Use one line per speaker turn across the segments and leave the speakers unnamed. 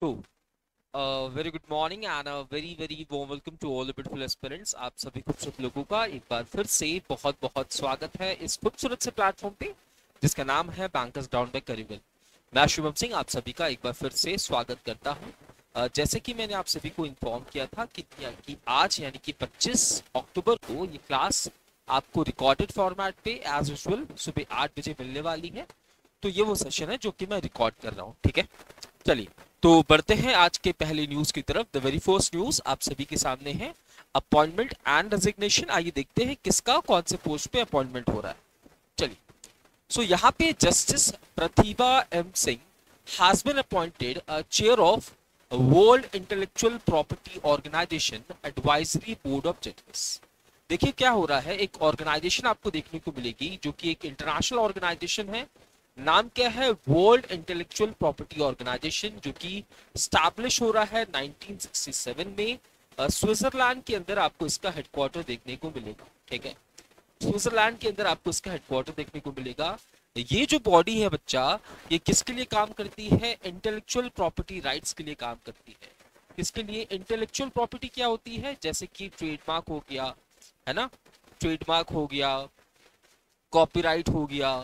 तो very good morning and very very warm welcome to all the beautiful aspirants. आप सभी खूबसूरत लोगों का एक बार फिर से बहुत बहुत स्वागत है इस खूबसूरत से प्लेटफॉर्म पे जिसका नाम है बैंकर्स ग्राउंड बाय करीबन। मैं शुभम सिंह आप सभी का एक बार फिर से स्वागत करता हूं। जैसे कि मैंने आप सभी को इन्फॉर्म किया था कि आज यानी कि 25 अक्टूबर को ये क्लास आपको रिकॉर्डेड फॉर्मेट पे एज यूजुअल सुबह 8 बजे मिलने वाली है। तो ये वो सेशन है जो कि मैं रिकॉर्ड कर रहा हूँ, ठीक है। चलिए, तो बढ़ते हैं आज के पहले न्यूज की तरफ। द वेरी फर्स्ट न्यूज आप सभी के सामने है, अपॉइंटमेंट एंड रेजिग्नेशन। आइए देखते हैं किसका कौन से पोस्ट पे अपॉइंटमेंट हो रहा है। चलिए, सो यहाँ पे Justice Pratibha M Singh has been appointed chair of World Intellectual Property Organization advisory board of जजेस। देखिए क्या हो रहा है, एक ऑर्गेनाइजेशन आपको देखने को मिलेगी जो कि एक इंटरनेशनल ऑर्गेनाइजेशन है। नाम क्या है? वर्ल्ड इंटेलेक्चुअल प्रॉपर्टी ऑर्गेनाइजेशन, जो कि स्टैब्लिश हो रहा है 1967 में। स्विट्जरलैंड के अंदर आपको इसका हेडक्वार्टर देखने को मिलेगा, ठीक है। स्विट्जरलैंड के अंदर आपको इसका हेडक्वार्टर देखने को मिलेगा। ये जो बॉडी है बच्चा, ये किसके लिए काम करती है? इंटेलेक्चुअल प्रॉपर्टी राइट्स के लिए काम करती है। किसके लिए? इंटेलेक्चुअल प्रॉपर्टी क्या होती है? जैसे कि ट्रेडमार्क हो गया, है ना, ट्रेडमार्क हो गया, कॉपीराइट हो गया,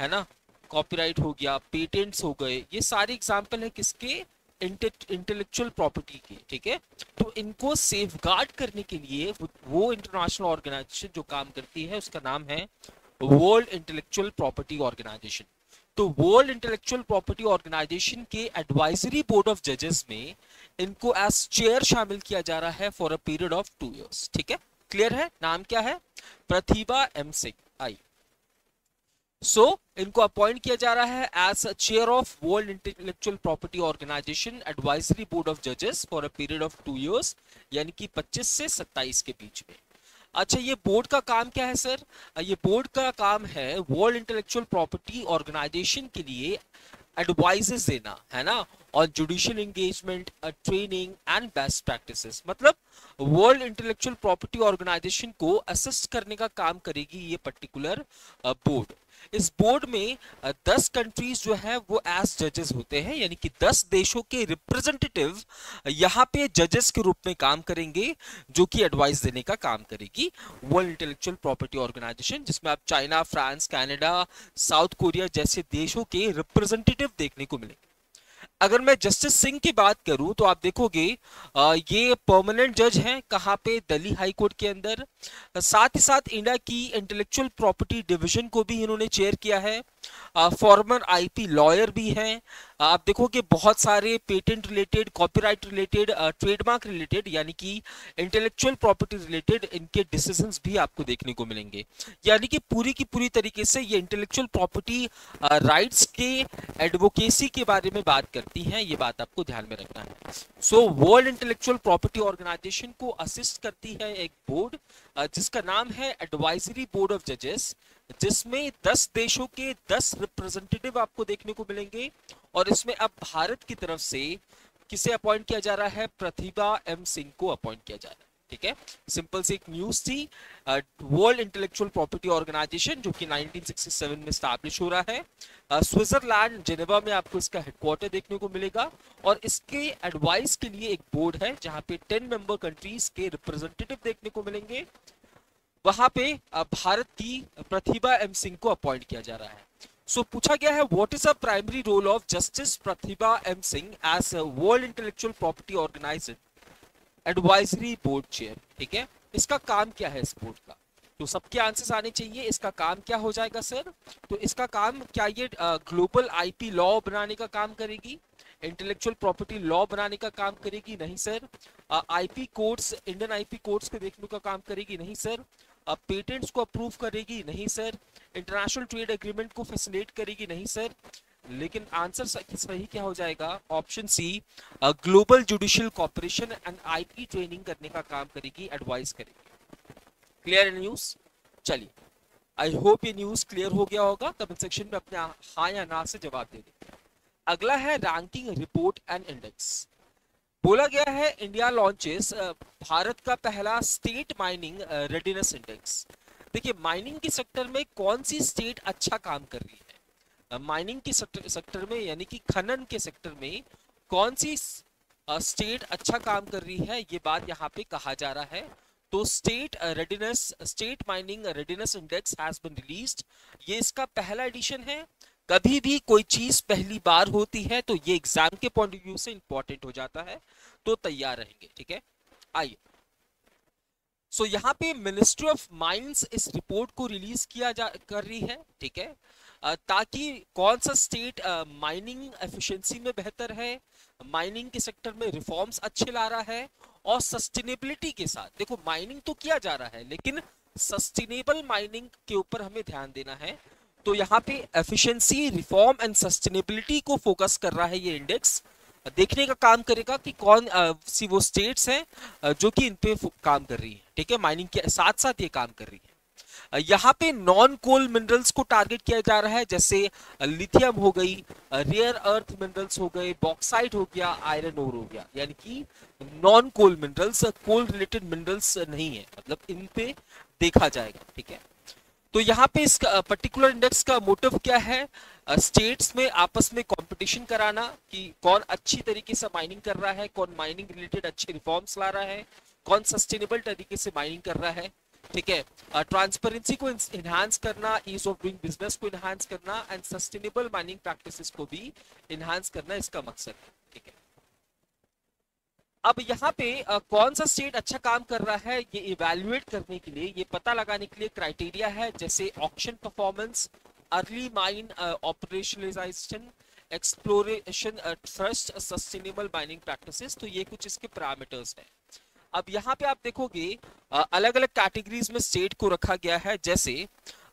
है ना, कॉपीराइट हो गया, पेटेंट्स हो गए, ये सारे एग्जाम्पल है किसके? इंटेलेक्चुअल प्रॉपर्टी के, ठीक है। तो इनको सेफगार्ड करने के लिए वो इंटरनेशनल ऑर्गेनाइजेशन जो काम करती है उसका नाम है वर्ल्ड इंटेलेक्चुअल प्रॉपर्टी ऑर्गेनाइजेशन। तो वर्ल्ड इंटेलेक्चुअल प्रॉपर्टी ऑर्गेनाइजेशन के एडवाइजरी बोर्ड ऑफ जजेस में इनको एज चेयर शामिल किया जा रहा है for a period of 2 years, ठीक है। क्लियर है? नाम क्या है? प्रतिभा एम सिंह। आई इनको अपॉइंट किया जा रहा है as chair of World Intellectual Property Organization advisory board of जजेस for a period of 2 years, यानी कि 25 से 27 के बीच में। अच्छा, ये बोर्ड का काम क्या है सर? ये बोर्ड का काम है वर्ल्ड इंटेलेक्चुअल प्रॉपर्टी ऑर्गेनाइजेशन के लिए एडवाइजेस देना, है ना, और judicial engagement, training and best practices. मतलब वर्ल्ड इंटेलेक्चुअल प्रॉपर्टी ऑर्गेनाइजेशन को असिस्ट करने का काम करेगी ये पर्टिकुलर बोर्ड। इस बोर्ड में 10 कंट्रीज जो है वो एज जजेस होते हैं, यानी कि 10 देशों के रिप्रेजेंटेटिव यहाँ पे जजेस के रूप में काम करेंगे, जो कि एडवाइस देने का काम करेगी वर्ल्ड इंटेलेक्चुअल प्रॉपर्टी ऑर्गेनाइजेशन, जिसमें आप China, France, Canada, south Korea जैसे देशों के रिप्रेजेंटेटिव देखने को मिलेंगे। अगर मैं जस्टिस सिंह की बात करूं तो आप देखोगे ये परमानेंट जज हैं। कहां पे? दिल्ली हाई कोर्ट के अंदर। साथ ही साथ इंडिया की इंटेलेक्चुअल प्रॉपर्टी डिवीजन को भी इन्होंने चेयर किया है। फॉर्मर आईपी लॉयर भी हैं। आप देखोगे बहुत सारे patent related, copyright related, trademark related, यानी कि इंटेलेक्चुअल प्रॉपर्टी रिलेटेड इनके डिसीजंस भी आपको देखने को मिलेंगे। यानी कि पूरी की पूरी तरीके से ये इंटेलेक्चुअल प्रॉपर्टी राइट्स के एडवोकेसी के बारे में बात करती हैं, ये बात आपको ध्यान में रखना है। वर्ल्ड इंटेलेक्चुअल प्रॉपर्टी ऑर्गेनाइजेशन को असिस्ट करती है एक बोर्ड जिसका नाम है एडवाइजरी बोर्ड ऑफ जजेस, जिसमें 10 देशों के 10 रिप्रेजेंटेटिव आपको देखने को मिलेंगे। और इसमें अब भारत की तरफ से किसे अपॉइंट किया जा रहा है? प्रतिभा एम सिंह को अपॉइंट किया जा रहा है, ठीक है। सिंपल सी एक न्यूज थी। वर्ल्ड इंटेलेक्चुअल प्रॉपर्टी ऑर्गेनाइजेशन जो कि 1967 में स्टैब्लिश हो रहा है, स्विट्जरलैंड जेनेवा में आपको इसका हेडक्वार्टर देखने को मिलेगा। और इसके एडवाइस के लिए एक बोर्ड है जहां पे 10 मेंबर कंट्रीज के रिप्रेजेंटेटिव देखने को मिलेंगे। वहां पे भारत की प्रतिभा एम सिंह को अपॉइंट किया जा रहा है। पूछा गया है what is a primary role of Justice Pratibha M Singh as World Intellectual Property Organization advisory board chair, ठीक है। इसका काम क्या है इस बोर्ड का? तो सबके आंसर्स आने चाहिए। इसका काम क्या हो जाएगा सर? तो इसका काम क्या ये ग्लोबल आईपी लॉ बनाने का काम करेगी? इंटेलेक्चुअल प्रॉपर्टी लॉ बनाने का काम करेगी? नहीं sir. IP codes, Indian IP codes को देखने का काम करेगी? नहीं सर। पेटेंट्स को अप्रूव करेगी? नहीं सर। इंटरनेशनल ट्रेड एग्रीमेंट को फैसिलिटेट करेगी? नहीं सर। लेकिन आंसर सही क्या हो जाएगा? Option C, global judicial cooperation and IP training करने का काम करेगी, एडवाइस करेगी। क्लियर है न्यूज? चलिए, आई होप ये न्यूज क्लियर हो गया होगा। कमेंट सेक्शन में अपने हाँ या ना से जवाब दे दें। अगला है रैंकिंग रिपोर्ट एंड इंडेक्स। बोला गया है इंडिया लॉन्चेस भारत का पहला स्टेट माइनिंग रेडीनेस इंडेक्स। देखिए, माइनिंग के सेक्टर में कौन सी स्टेट अच्छा काम कर रही है? माइनिंग के सेक्टर में, यानी कि खनन के सेक्टर में कौन सी स्टेट अच्छा काम कर रही है, ये बात यहाँ पे कहा जा रहा है। तो state mining readiness index has been released, ये इसका पहला एडिशन है। कभी भी कोई चीज पहली बार होती है तो ये एग्जाम के पॉइंट ऑफ व्यू से इंपॉर्टेंट हो जाता है, तो तैयार रहेंगे, ठीक है। आइए, सो यहाँ पे मिनिस्ट्री ऑफ माइंस इस रिपोर्ट को रिलीज कर रही है, ठीक है, ताकि कौन सा स्टेट माइनिंग एफिशिएंसी में बेहतर है, माइनिंग के सेक्टर में रिफॉर्म्स अच्छे ला रहा है, और सस्टेनेबिलिटी के साथ, देखो माइनिंग तो किया जा रहा है लेकिन सस्टेनेबल माइनिंग के ऊपर हमें ध्यान देना है। तो यहाँ पे एफिशिएंसी, रिफॉर्म एंड सस्टेनेबिलिटी को फोकस कर रहा है ये इंडेक्स, देखने का काम करेगा कि कौन सी वो स्टेट्स हैं जो कि इन पे काम कर रही है, ठीक है, माइनिंग के साथ साथ ये काम कर रही है। यहाँ पे नॉन कोल मिनरल्स को टारगेट किया जा रहा है, जैसे लिथियम हो गई, रेयर अर्थ मिनरल्स हो गए, बॉक्साइट हो गया, आयरन ओर हो गया, यानी कि नॉन कोल मिनरल्स, कोल रिलेटेड मिनरल्स नहीं है, मतलब इन पे देखा जाएगा, ठीक है। तो यहाँ पे इस पर्टिकुलर इंडेक्स का मोटिव क्या है, स्टेट्स में आपस में कंपटीशन कराना कि कौन अच्छी तरीके से माइनिंग कर रहा है, कौन माइनिंग रिलेटेड अच्छे रिफॉर्म्स ला रहा है, कौन सस्टेनेबल तरीके से माइनिंग कर रहा है, ठीक है। ट्रांसपेरेंसी को इनहांस करना, ईज ऑफ डूइंग बिजनेस को इनहांस करना एंड सस्टेनेबल माइनिंग प्रैक्टिसेस को भी इनहांस करना इसका मकसद है, ठीक है। अब यहाँ पे कौन सा स्टेट अच्छा काम कर रहा है ये इवैल्यूएट करने के लिए, ये पता लगाने के लिए क्राइटेरिया है, जैसे auction performance, early mine operationalisation, exploration thrust, sustainable mining practices, तो ये कुछ इसके पैरामीटर्स हैं। अब यहाँ पे आप देखोगे अलग अलग कैटेगरीज में स्टेट को रखा गया है, जैसे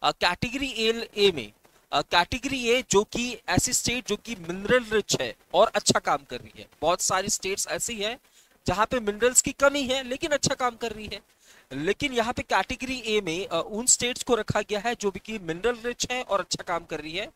कैटेगरी ए में कैटेगरी ए जो कि ऐसी स्टेट जो कि मिनरल रिच है और अच्छा काम कर रही है, बहुत सारी स्टेट्स ऐसी है जहां पे मिनरल्स की कमी है लेकिन अच्छा काम कर रही है। लेकिन यहाँ पे कैटेगरी ए में उन स्टेट्स को रखा गया है जो भी कि मिनरल रिच है और अच्छा काम कर रही है।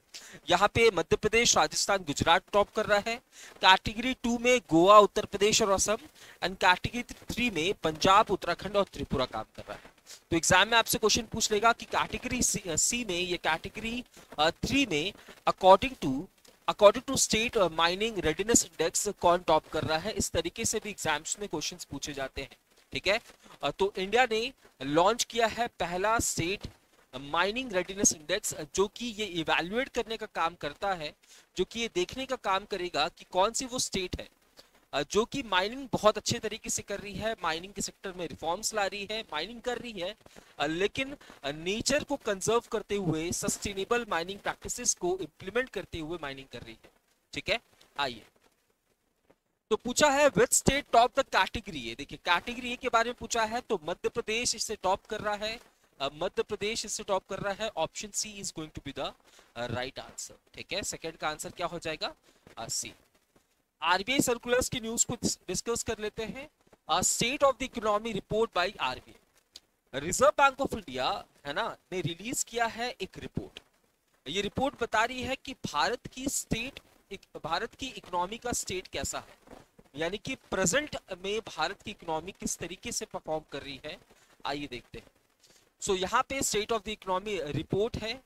यहाँ पे मध्य प्रदेश, राजस्थान, गुजरात टॉप कर रहा है। कैटेगरी 2 में गोवा, उत्तर प्रदेश और असम, एंड कैटेगरी 3 में पंजाब, उत्तराखंड और त्रिपुरा काम कर रहा है। तो एग्जाम में आपसे क्वेश्चन पूछ लेगा कि कैटेगरी सी में, ये कैटेगरी 3 में according to state mining readiness index कौन टॉप कर रहा है। इस तरीके से भी एग्जाम्स में क्वेश्चंस पूछे जाते हैं, ठीक है। तो इंडिया ने लॉन्च किया है पहला स्टेट माइनिंग रेडिनेस इंडेक्स, जो कि ये इवैल्यूएट करने का काम करता है, जो कि ये देखने का काम करेगा कि कौन सी वो स्टेट है जो कि माइनिंग बहुत अच्छे तरीके से कर रही है, माइनिंग के सेक्टर में रिफॉर्म्स ला रही है, माइनिंग कर रही है, लेकिन नेचर को कंजर्व करते हुए, सस्टेनेबल माइनिंग प्रैक्टिसेस को इंप्लीमेंट करते हुए माइनिंग कर रही है, ठीक है। आइए, तो पूछा है which state top the category A. देखिए कैटेगरी ए के बारे में पूछा है तो मध्य प्रदेश इससे टॉप कर रहा है, मध्य प्रदेश इससे टॉप कर रहा है। Option C is going to be the right answer, ठीक है। सेकंड का आंसर क्या हो जाएगा, सी। आरबीआई सर्कुलर्स की न्यूज को डिस्कस कर लेते हैं। State of the economy report by RBI, Reserve Bank of India है ना, ने रिलीज किया है एक रिपोर्ट। ये रिपोर्ट बता रही है कि भारत की इकोनॉमी का स्टेट कैसा है, यानी कि प्रेजेंट में भारत की इकोनॉमी किस तरीके से परफॉर्म कर रही है। आइए देखते हैं। सो यहाँ पे state of the economy report है,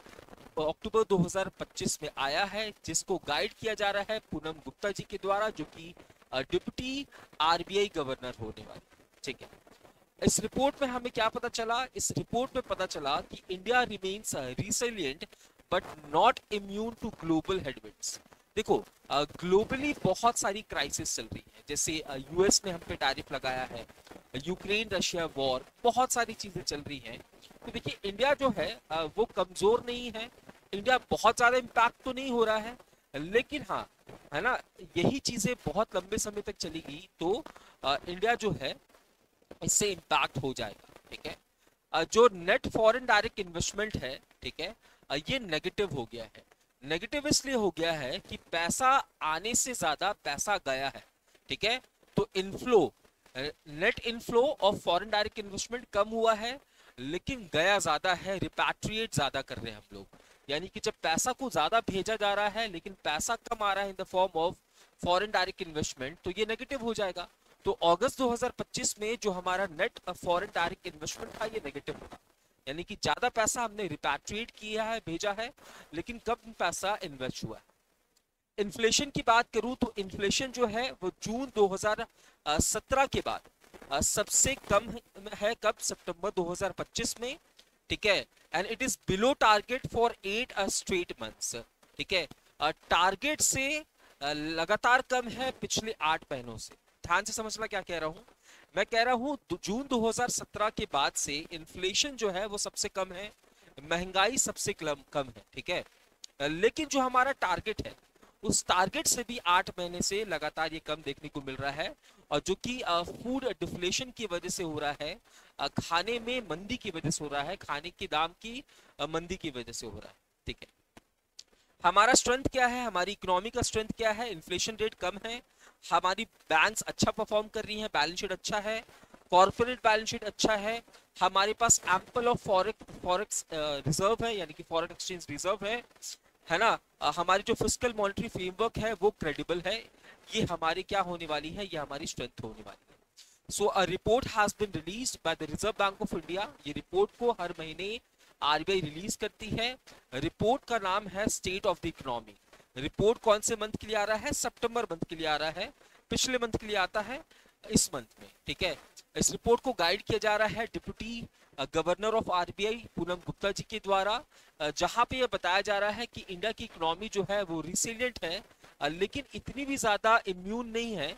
अक्टूबर 2025 में आया है, जिसको गाइड किया जा रहा है पूनम गुप्ता जी के द्वारा, जो कि डिप्टी आरबीआई गवर्नर होने वाले, ठीक है। इस रिपोर्ट में हमें क्या पता चला, इस रिपोर्ट में पता चला कि India remains resilient but not immune to global headwinds. देखो ग्लोबली बहुत सारी क्राइसिस चल रही है, जैसे यूएस ने हम पे टैरिफ लगाया है, यूक्रेन रशिया वॉर, बहुत सारी चीजें चल रही हैं। तो देखिए इंडिया जो है वो कमजोर नहीं है, इंडिया बहुत ज्यादा इम्पैक्ट तो नहीं हो रहा है, लेकिन हाँ है ना, यही चीजें बहुत लंबे समय तक चलेगी तो इंडिया जो है इससे इम्पैक्ट हो जाएगा, ठीक है। जो नेट फॉरेन डायरेक्ट इन्वेस्टमेंट है, ठीक है, ये नेगेटिव हो गया है। नेगेटिव इसलिए हो गया है कि पैसा आने से ज्यादा पैसा गया है, ठीक है। तो inflow, net inflow of foreign direct investment कम हुआ है, लेकिन गया ज्यादा है, रिपैट्रिएट ज्यादा कर रहे हैं हम लोग, यानी कि जब पैसा को ज्यादा भेजा जा रहा है लेकिन पैसा कम आ रहा है in the form of foreign direct investment, तो ये नेगेटिव हो जाएगा। तो अगस्त 2025 में जो हमारा नेट फॉरेन डायरेक्ट इन्वेस्टमेंट था ये नेगेटिव होगा, यानी कि ज्यादा पैसा हमने रिपैट्रिएट किया है, भेजा है, लेकिन कम पैसा इन्वेस्ट हुआ है। इन्फ्लेशन की बात करूं तो इन्फ्लेशन जो है वो जून 2017 के बाद सबसे कम है कब, सितंबर 2025 में, ठीक है। And it is below target for 8 straight months, ठीक है। टारगेट से लगातार कम है पिछले 8 महीनों से। ध्यान से समझना क्या कह रहा हूं। मैं कह रहा हूं जून 2017 के बाद से इन्फ्लेशन जो है वो सबसे कम है, महंगाई सबसे कम है, ठीक है। लेकिन जो हमारा टारगेट है उस टारगेट से भी 8 महीने से लगातार ये कम देखने को मिल रहा है, और जो कि फूड डिफ्लेशन की वजह से हो रहा है, खाने में मंदी की वजह से हो रहा है, खाने के दाम की मंदी की वजह से हो रहा है, ठीक है। हमारा स्ट्रेंथ क्या है, हमारी इकोनॉमी का स्ट्रेंथ क्या है, इन्फ्लेशन रेट कम है, हमारी बैंक्स अच्छा परफॉर्म कर रही हैं, बैलेंस शीट अच्छा है, कॉर्पोरेट बैलेंस शीट अच्छा है, हमारे पास एम्पल ऑफ फॉरेक्स रिजर्व है, यानी कि फॉरेन एक्सचेंज रिजर्व है ना। हमारी जो फिस्कल मॉनेटरी फ्रेमवर्क है वो क्रेडिबल है। ये हमारी क्या होने वाली है, ये हमारी स्ट्रेंथ होने वाली है। So a report has been released by the Reserve Bank of India. ये रिपोर्ट को हर महीने आरबीआई रिलीज करती है। रिपोर्ट का नाम है state of the economy. Report कौन से मंथ के लिए आ रहा है, सितंबर मंथ के लिए आ रहा है, पिछले मंथ के लिए आता है इस मंथ में, ठीक है। इस रिपोर्ट को गाइड किया जा रहा है deputy governor of RBI Poonam Gupta ji के द्वारा, जहां पे यह बताया जा रहा है कि इंडिया की इकोनॉमी जो है वो रिसिलियंट है, लेकिन इतनी भी ज्यादा इम्यून नहीं है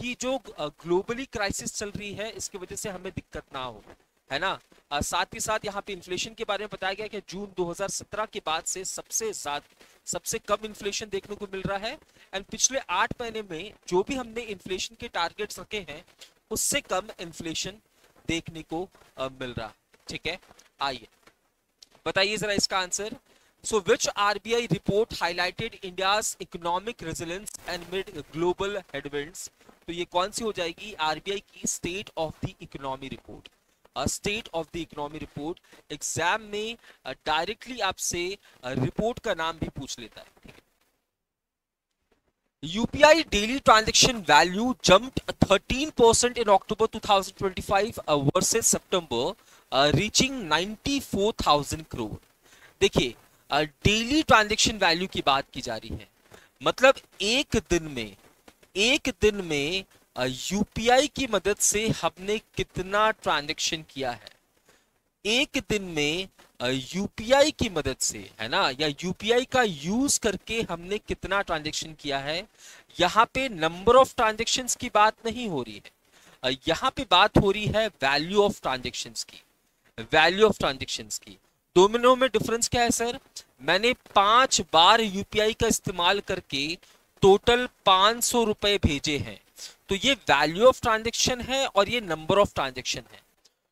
कि जो ग्लोबली क्राइसिस चल रही है इसकी वजह से हमें दिक्कत ना हो, है ना। साथ ही साथ यहाँ पे इन्फ्लेशन के बारे में बताया गया कि जून 2017 के बाद से सबसे कम इन्फ्लेशन देखने को मिल रहा है। एंड पिछले 8 महीने में जो भी हमने इन्फ्लेशन के टारगेट्स रखे हैं उससे कम इन्फ्लेशन देखने को मिल रहा है, ठीक है। आइए बताइए जरा इसका answer. So which RBI report highlighted India's economic resilience and mid global headwinds. तो ये कौन सी हो जाएगी, आरबीआई की state of the economy report. State of the economy report exam में डायरेक्टली आपसे रिपोर्ट का नाम भी पूछ लेता है, ठीक है। UPI daily transaction value jumped 13% in October 2025 versus September, reaching 94,000 crore। देखिए डेली ट्रांजैक्शन वैल्यू की बात की जा रही है, मतलब एक दिन में यूपीआई की मदद से हमने कितना ट्रांजैक्शन किया है। एक दिन में यूपीआई की मदद से, है ना, या यूपीआई का यूज करके हमने कितना ट्रांजैक्शन किया है। यहाँ पे नंबर ऑफ ट्रांजैक्शंस की बात नहीं हो रही है, यहाँ पे बात हो रही है वैल्यू ऑफ ट्रांजैक्शंस की। वैल्यू ऑफ ट्रांजैक्शंस की दोनों में डिफरेंस क्या है सर, मैंने 5 बार यूपीआई का इस्तेमाल करके टोटल 500 रुपए भेजे हैं, तो ये वैल्यू ऑफ ट्रांजैक्शन है और ये नंबर ऑफ ट्रांजैक्शन है।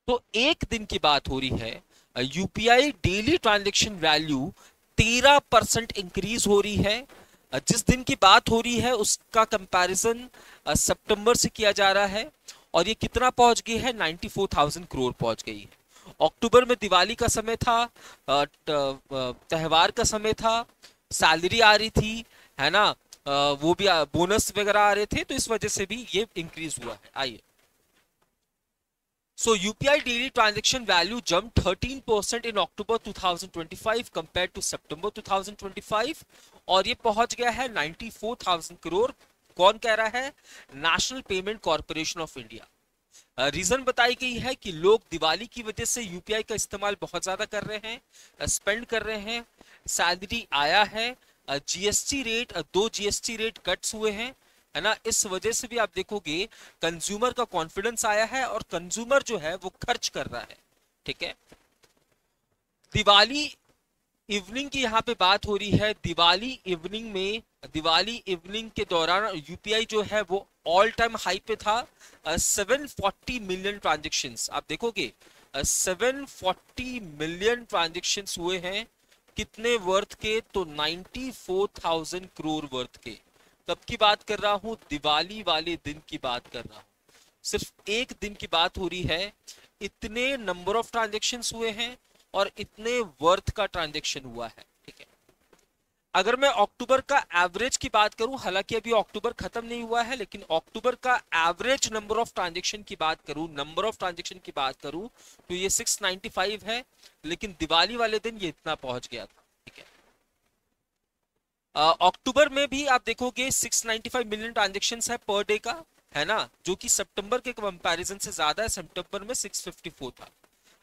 तो एक दिन की बात हो रही है, UPI daily transaction value 13% increase हो रही है। जिस दिन की बात हो रही है उसका कंपैरिजन सितंबर से किया जा रहा है, और ये कितना पहुंच गई है, 94,000 करोड़ पहुंच गई है। अक्टूबर में दिवाली का समय था, त्योहार का समय था, सैलरी आ रही थी, है ना, वो भी बोनस वगैरह आ रहे थे, तो इस वजह से भी ये इंक्रीज हुआ है। आइए, So UPI daily transaction value jumped 13% in October 2025 compared to September 2025, और ये पहुंच गया है 94,000 करोड़। कौन कह रहा है, National Payment Corporation of India. Reason बताई गई है कि लोग दिवाली की वजह से यूपीआई का इस्तेमाल बहुत ज्यादा कर रहे हैं, स्पेंड कर रहे हैं, सैलरी आया है, GST rate 2 GST rate cuts हुए हैं, है ना। इस वजह से भी आप देखोगे कंज्यूमर का कॉन्फिडेंस आया है और कंज्यूमर जो है वो खर्च कर रहा है, ठीक है। दिवाली इवनिंग की यहाँ पे बात हो रही है। दिवाली इवनिंग के दौरान यूपीआई जो है वो ऑल टाइम हाई पे था। 740 मिलियन ट्रांजेक्शन्स आप देखोगे, 740 मिलियन ट्रांजेक्शन्स हुए हैं, कितने वर्थ के, तो 94,000 करोड़ वर्थ के। कब की बात कर रहा हूं, दिवाली वाले दिन की बात कर रहा हूं, सिर्फ एक दिन की बात हो रही है। इतने नंबर ऑफ ट्रांजैक्शंस हुए हैं और इतने वर्थ का ट्रांजैक्शन हुआ है, ठीक है। अगर मैं अक्टूबर का एवरेज की बात करूं, हालांकि अभी अक्टूबर खत्म नहीं हुआ है, लेकिन अक्टूबर का एवरेज नंबर ऑफ ट्रांजैक्शन की बात करूं, तो ये 695 है, लेकिन दिवाली वाले दिन ये इतना पहुंच गया था, ठीक है। अक्टूबर में भी आप देखोगे 695 मिलियन ट्रांजेक्शन है पर डे का, है ना, जो कि सितंबर के कंपैरिजन से ज्यादा है। सितंबर में 654 था।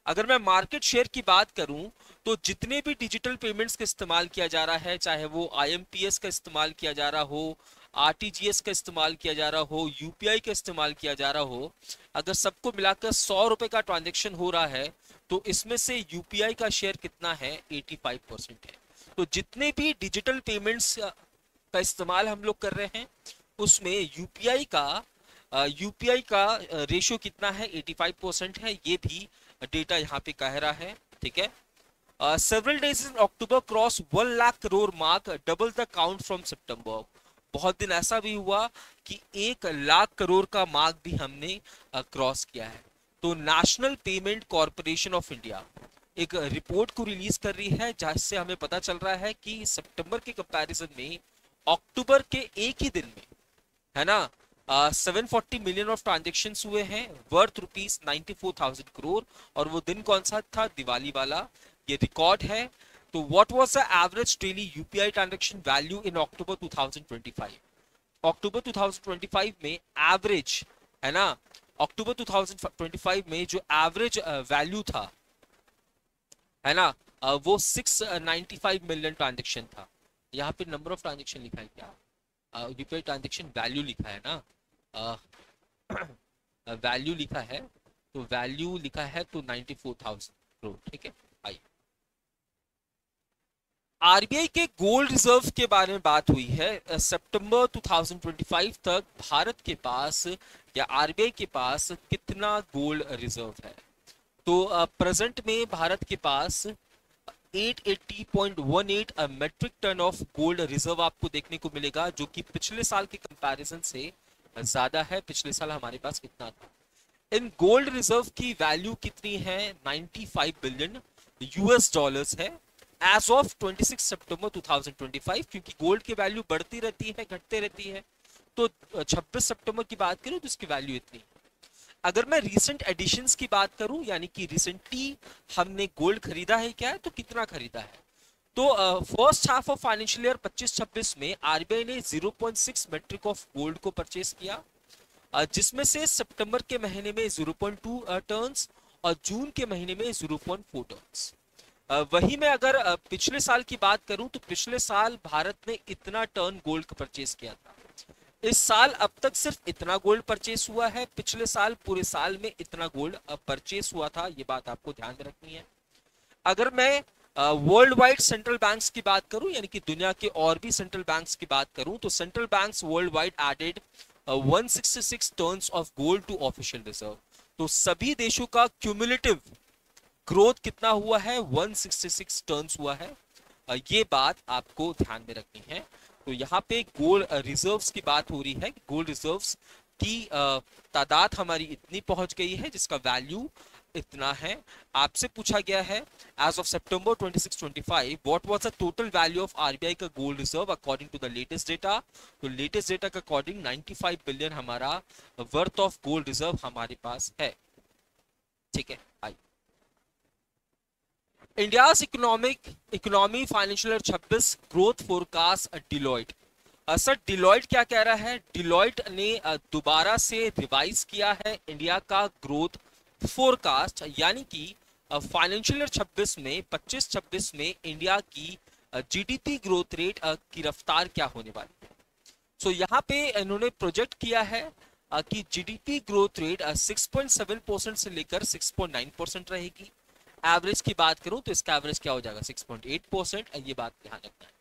अगर मैं मार्केट शेयर की बात करूं तो जितने भी डिजिटल पेमेंट्स का इस्तेमाल किया जा रहा है, चाहे वो आईएमपीएस का इस्तेमाल किया जा रहा हो, आरटीजीएस का इस्तेमाल किया जा रहा हो, यूपीआई का इस्तेमाल किया जा रहा हो, अगर सबको मिलाकर 100 रुपए का ट्रांजेक्शन हो रहा है तो इसमें से यूपीआई का शेयर कितना है, 85% है। तो जितने भी डिजिटल पेमेंट्स का इस्तेमाल हम लोग कर रहे हैं उसमें यूपीआई का रेशियो कितना है, 85% है। ये भी डेटा यहाँ पे कह रहा है, ठीक है। Several days in October cross 1 lakh crore mark, double the count from September. बहुत दिन ऐसा भी हुआ कि 1 लाख करोड़ का मार्क भी हमने क्रॉस किया है। तो national payment corporation of India एक रिपोर्ट को रिलीज कर रही है जिससे हमें पता चल रहा है कि सितंबर के कंपैरिजन में अक्टूबर के एक ही दिन में, है ना, 740 मिलियन ऑफ ट्रांजेक्शन हुए हैं वर्थ रुपीज 94,000 करोड़। और वो दिन कौन सा था, दिवाली वाला, ये रिकॉर्ड है। तो what was the average daily UPI transaction value in October 2025? अक्टूबर 2025 में एवरेज, है ना, अक्टूबर 2025 में जो एवरेज वैल्यू था, है ना, वो 695 मिलियन ट्रांजेक्शन था। यहाँ पे नंबर ऑफ ट्रांजेक्शन लिखा है क्या, यूपीआई ट्रांजेक्शन वैल्यू लिखा है ना, वैल्यू लिखा है, तो वैल्यू लिखा है तो 94,000 करोड़, ठीक है। आइए आरबीआई के गोल्ड रिजर्व के बारे में बात हुई है। सितंबर 2025 तक भारत के पास या आरबीआई के पास कितना गोल्ड रिजर्व है? तो प्रेजेंट में भारत के पास 880.18 metric tonne of gold reserve आपको देखने को मिलेगा, जो कि पिछले साल के कंपैरिजन से ज्यादा है। पिछले साल हमारे पास कितना था? इन गोल्ड रिजर्व की वैल्यू कितनी है, 95 बिलियन यूएस डॉलर्स है एज ऑफ 26 सितंबर 2025। क्योंकि गोल्ड की वैल्यू बढ़ती रहती है, घटते रहती है, तो 26 सितंबर की बात करूं तो इसकी वैल्यू इतनी। अगर मैं रिसेंट एडिशंस की बात करूं, यानी कि रिसेंटली हमने गोल्ड खरीदा है क्या, तो कितना खरीदा है? तो first half of financial year 25-26 में आरबीआई ने 0.6 मेट्रिक ऑफ गोल्ड को परचेस किया, जिसमें से सितंबर के महीने में 0.2 टर्न्स और जून के महीने में 0.4 टर्न्स। वही मैं अगर पिछले साल की बात करूं तो पिछले साल भारत ने इतना टर्न गोल्ड परचेस किया था। इस साल अब तक सिर्फ इतना गोल्ड परचेस हुआ है, पिछले साल पूरे साल में इतना गोल्ड परचेस हुआ था, ये बात आपको ध्यान में रखनी है। अगर मैं वर्ल्ड वाइड सेंट्रल बैंक्स की बात करूं, यानी कि दुनिया के और भी सेंट्रल बैंक्स की बात करूं, तो central banks world wide added 166 tonnes of gold to official reserve. तो सभी देशों का क्यूमुलेटिव ग्रोथ कितना हुआ है, 166 टर्न्स हुआ है। ये बात आपको ध्यान में रखनी है। तो यहाँ पे गोल्ड रिजर्व्स की बात हो रही है। गोल्ड रिजर्व्स की तादाद हमारी इतनी पहुंच गई है जिसका वैल्यू इतना है। आपसे पूछा गया है as of September 26-25 what was the total value of RBI का gold reserve according to the latest data. तो लेटेस्ट डेटा के अकॉर्डिंग 95 बिलियन हमारा वर्थ ऑफ गोल्ड रिजर्व हमारे पास है, ठीक है। I India's economy financial year 26 growth forecast Deloitte. Sir Deloitte क्या कह रहा है? डिलॉयट ने दोबारा से रिवाइज किया है इंडिया का ग्रोथ फोरकास्ट, यानी कि फाइनेंशियल ईयर 26 में 25-26 में इंडिया की जीडीपी ग्रोथ रेट की रफ्तार क्या होने वाली है। सो यहाँ पे इन्होंने प्रोजेक्ट किया है कि जीडीपी ग्रोथ रेट 6.7% से लेकर 6.9% रहेगी। एवरेज की बात करूं तो इसका एवरेज क्या हो जाएगा, 6.8%। ये बात ध्यान रखना है।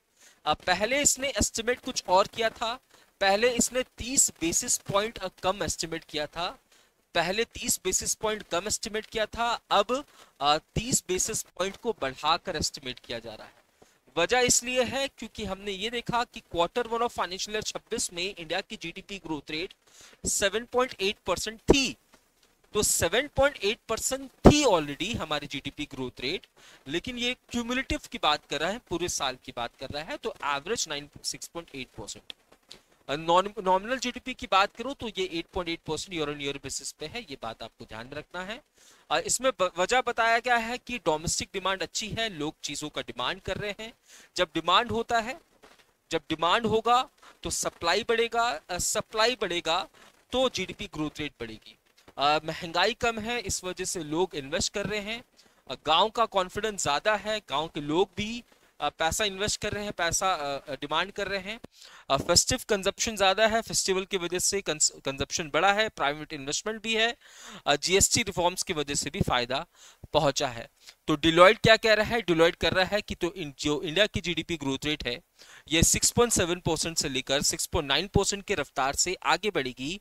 अब पहले इसने एस्टिमेट कुछ और किया था। पहले इसने 30 बेसिस पॉइंट कम एस्टिमेट किया था। पहले 30 बेसिस पॉइंट कम एस्टिमेट किया था, अब 30 बेसिस पॉइंट को बढ़ाकर एस्टिमेट किया जा रहा है। वजह इसलिए है क्योंकि हमने ये देखा कि Q1 ऑफ फाइनेंशियल ईयर 26 में इंडिया की जीडीपी ग्रोथ रेट 7.8% थी। तो 7.8% थी ऑलरेडी हमारी जीडीपी ग्रोथ रेट, लेकिन ये क्यूमुलेटिव की बात कर रहा है, पूरे साल की बात कर रहा है, तो एवरेज 6.8%। नॉमिनल जीडीपी की बात करूं तो ये 8.8% ईयर ऑन ईयर बेसिस पे है। ये बात आपको ध्यान में रखना है। इसमें वजह बताया गया है कि डोमेस्टिक डिमांड अच्छी है, लोग चीजों का डिमांड कर रहे हैं। जब डिमांड होता है जब डिमांड होगा तो सप्लाई बढ़ेगा, सप्लाई बढ़ेगा तो जीडीपी ग्रोथ रेट बढ़ेगी। महंगाई कम है, इस वजह से लोग इन्वेस्ट कर रहे हैं। गांव का कॉन्फिडेंस ज्यादा है, गांव के लोग भी पैसा इन्वेस्ट कर रहे हैं, पैसा डिमांड कर रहे हैं। फेस्टिव कंजप्शन ज्यादा है, फेस्टिवल की वजह से कंजप्शन बढ़ा है, प्राइवेट इन्वेस्टमेंट भी है, जीएसटी रिफॉर्म्स की वजह से भी फायदा पहुंचा है। तो डिलॉयट क्या कह रहा है? डिलॉयट कर रहा है कि तो जो इंडिया की जीडीपी ग्रोथ रेट है ये 6.7% से लेकर 6.9% के रफ्तार से आगे बढ़ेगी।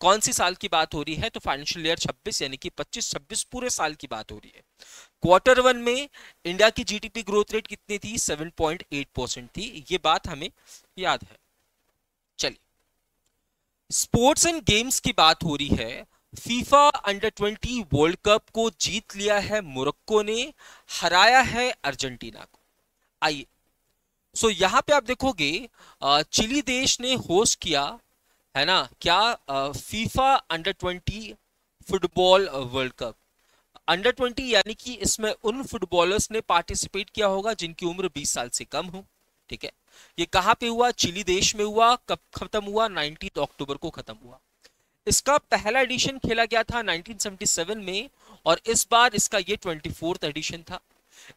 कौन सी साल की बात हो रही है? तो फाइनेंशियल ईयर 26 यानी कि 25-26 पूरे साल की बात हो रही है। क्वार्टर 1 में इंडिया की जीडीपी ग्रोथ रेट कितनी थी? 7.8% थी। ये बात हमें याद है। चलिए, स्पोर्ट्स एंड गेम्स की बात हो रही है। फीफा अंडर 20 वर्ल्ड कप को जीत लिया है मोरक्को ने, हराया है अर्जेंटीना को। आइए, सो यहां पे आप देखोगे चिली देश ने होस्ट किया है ना क्या, FIFA under 20 football world cup. Under 20 यानी कि इसमें उन फुटबॉलर्स ने पार्टिसिपेट किया होगा जिनकी उम्र 20 साल से कम हो। ठीक है, ये कहां पे हुआ? चिली देश में हुआ। कब खत्म हुआ? 19 अक्टूबर को खत्म हुआ। इसका पहला एडिशन खेला गया था 1977 में और इस बार इसका ये 24th एडिशन था।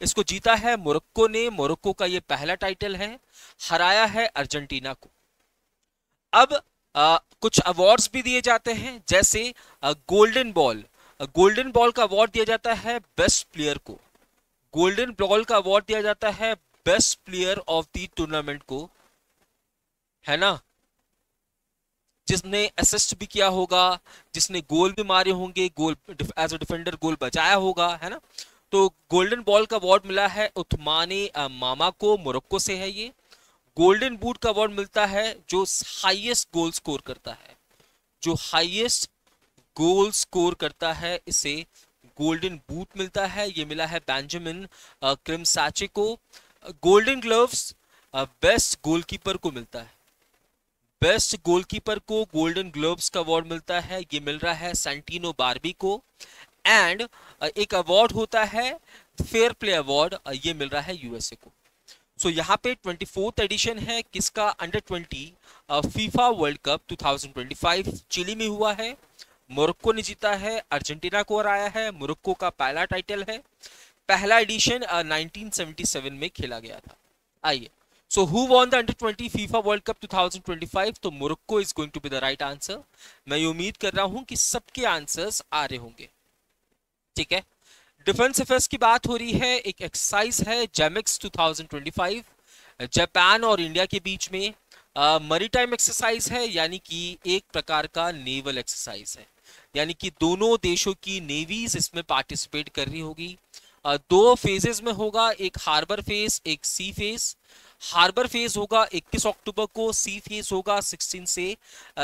इसको जीता है मोरक्को ने, मोरक्को का ये पहला टाइटल है, हराया है अर्जेंटीना को। अब कुछ अवार्ड्स भी दिए जाते हैं, जैसे गोल्डन बॉल। गोल्डन बॉल का अवार्ड दिया जाता है बेस्ट प्लेयर को, गोल्डन बॉल का अवार्ड दिया जाता है best player of the tournament को, है ना, जिसने असिस्ट भी किया होगा, जिसने गोल भी मारे होंगे, गोल एज अ डिफेंडर गोल बचाया होगा, है ना। तो गोल्डन बॉल का अवार्ड मिला है उथमाने मामा को, मोरक्को से है ये। गोल्डन बूट का अवार्ड मिलता है जो हाईएस्ट गोल स्कोर करता है, जो हाईएस्ट गोल स्कोर करता है इसे गोल्डन बूट मिलता है। ये मिला है बेंजामिन क्रिमसाचे को। गोल्डन ग्लव्स बेस्ट गोलकीपर को मिलता है, बेस्ट गोलकीपर को गोल्डन ग्लोब्स का अवार्ड मिलता है, ये मिल रहा है सैंटिनो बारबी को। एंड एक अवार्ड होता है फेयर प्ले अवार्ड, ये मिल रहा है यूएसए को। सो यहाँ पे 24th एडिशन है किसका? Under 20 FIFA World Cup 2025 Chile में हुआ है। मोरक्को ने जीता है, अर्जेंटीना को हराया है। मोरक्को का पहला टाइटल है, पहला एडिशन 1977 में खेला गया था। आइए, so who won the under 20 FIFA World Cup 2025? तो Morocco is going to be the right answer। मैं ये उम्मीद कर रहा हूं कि सबके आंसर्स आ रहे होंगे। ठीक है, डिफेंस अफेयर्स की बात हो रही है। एक एक्सरसाइज है जेमिक्स 2025, जापान और इंडिया के बीच में मरीटाइम एक्सरसाइज है, यानी कि एक प्रकार का नेवल एक्सरसाइज है, यानी कि दोनों देशों की नेवीज इसमें पार्टिसिपेट कर रही होगी। दो फेजेस में होगा, एक हार्बर फेज, एक सी फेज। हार्बर फेज होगा 21 अक्टूबर को, सी फेज होगा 16 से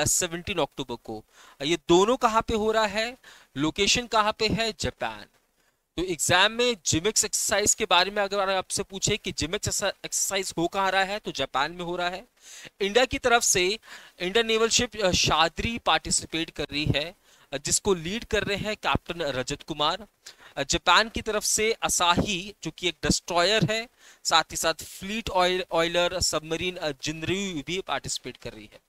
17 अक्टूबर को। ये दोनों कहाँ पे हो रहा है? लोकेशन कहाँ पे है? जापान। तो एग्जाम में जिमिक्स एक्सरसाइज के बारे में अगर आपसे पूछे कि जिमिक्स एक्सरसाइज हो कहाँ रहा है, तो जापान में हो रहा है। इंडिया की तरफ से इंडियन नेवल शिप शाद्री पार्टिसिपेट कर रही है, जिसको लीड कर रहे हैं कैप्टन रजत कुमार। जापान की तरफ से असाही जो कि एक डिस्ट्रॉयर है, साथ ही साथ फ्लीट ऑयलर सबमरीन जिनरयू भी पार्टिसिपेट कर रही है।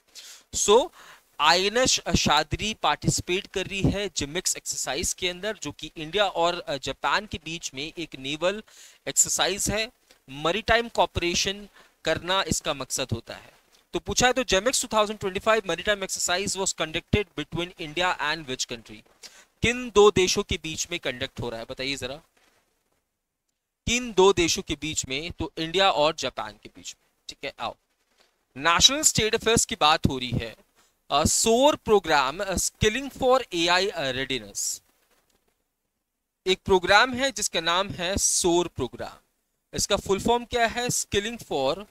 सो आईएनएस शाद्री पार्टिसिपेट कर रही है जिमिक्स एक्सरसाइज के अंदर, जो कि इंडिया और जापान के बीच में एक नेवल एक्सरसाइज है। मैरीटाइम कॉपरेशन करना इसका मकसद होता है। तो पूछा है तो जेमिक्स 2025 maritime exercise was conducted between India and which country? किन दो देशों के बीच में कंडक्ट हो रहा है, बताइए जरा। किन दो देशों के बीच में? तो इंडिया और जापान के बीच में। ठीक है, आओ, नेशनल स्टेट अफेयर्स की बात हो रही है। SOAR programme skilling for AI readiness, एक प्रोग्राम है जिसका नाम है सोर प्रोग्राम। इसका फुल फॉर्म क्या है? Skilling for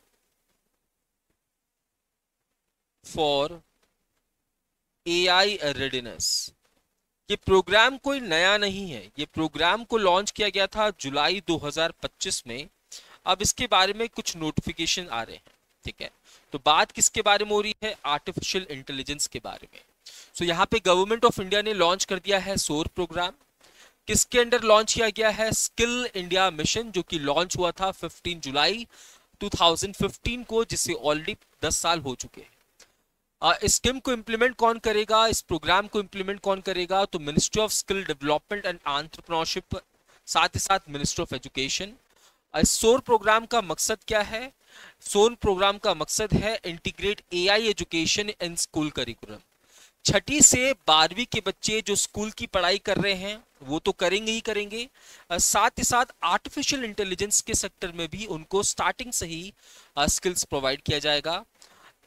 AI readiness. ये प्रोग्राम कोई नया नहीं है, ये प्रोग्राम को लॉन्च किया गया था जुलाई 2025 में। अब इसके बारे में कुछ नोटिफिकेशन आ रहे हैं। ठीक है, तो बात किसके बारे में हो रही है? आर्टिफिशियल इंटेलिजेंस के बारे में। सो यहाँ पे गवर्नमेंट ऑफ इंडिया ने लॉन्च कर दिया है सोर प्रोग्राम। किसके अंडर लॉन्च किया गया है? स्किल इंडिया मिशन, जो कि लॉन्च हुआ था 15 जुलाई 2015 को, जिससे ऑलरेडी 10 साल हो चुके हैं। इस स्कीम को इम्प्लीमेंट कौन करेगा, इस प्रोग्राम को इम्प्लीमेंट कौन करेगा? तो ministry of skill development and entrepreneurship, साथ ही साथ मिनिस्ट्री ऑफ एजुकेशन। इस सोर प्रोग्राम का मकसद क्या है? सोर प्रोग्राम का मकसद है integrate AI education in school curriculum. छठी से 12वीं के बच्चे जो स्कूल की पढ़ाई कर रहे हैं वो तो करेंगे ही करेंगे, साथ ही साथ आर्टिफिशियल इंटेलिजेंस के सेक्टर में भी उनको स्टार्टिंग से ही स्किल्स प्रोवाइड किया जाएगा।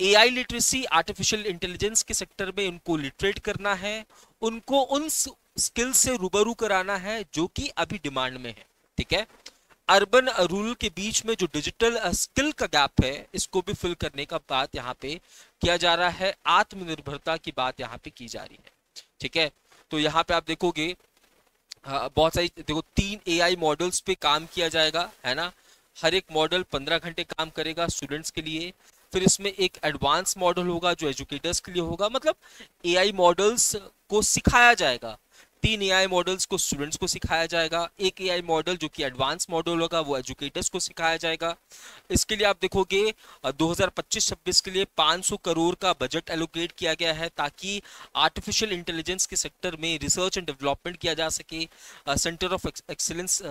एआई लिटरेसी, आर्टिफिशियल इंटेलिजेंस के सेक्टर में उनको लिटरेट करना है, उनको उन स्किल से रूबरू कराना है जो कि अभी डिमांड में है। ठीक है, अर्बन रूरल के बीच में जो डिजिटल स्किल का गैप है इसको भी फिल करने का बात यहाँ पे किया जा रहा है, आत्मनिर्भरता की बात यहाँ पे की जा रही है। ठीक है, तो यहाँ पे आप देखोगे बहुत सारी, देखो 3 एआई मॉडल्स पे काम किया जाएगा, है ना। हर एक मॉडल 15 घंटे काम करेगा स्टूडेंट्स के लिए। फिर इसमें एक एडवांस मॉडल होगा जो एजुकेटर्स के लिए होगा, मतलब एआई मॉडल्स को सिखाया जाएगा। 3 एआई मॉडल्स को स्टूडेंट्स को सिखाया जाएगा, एक एआई मॉडल जो कि एडवांस मॉडल होगा वो एजुकेटर्स को सिखाया जाएगा। इसके लिए आप देखोगे 2025-26 के लिए 500 करोड़ का बजट एलोकेट किया गया है ताकि आर्टिफिशियल इंटेलिजेंस के सेक्टर में रिसर्च एंड डेवलपमेंट किया जा सके, सेंटर ऑफ एक्सीलेंस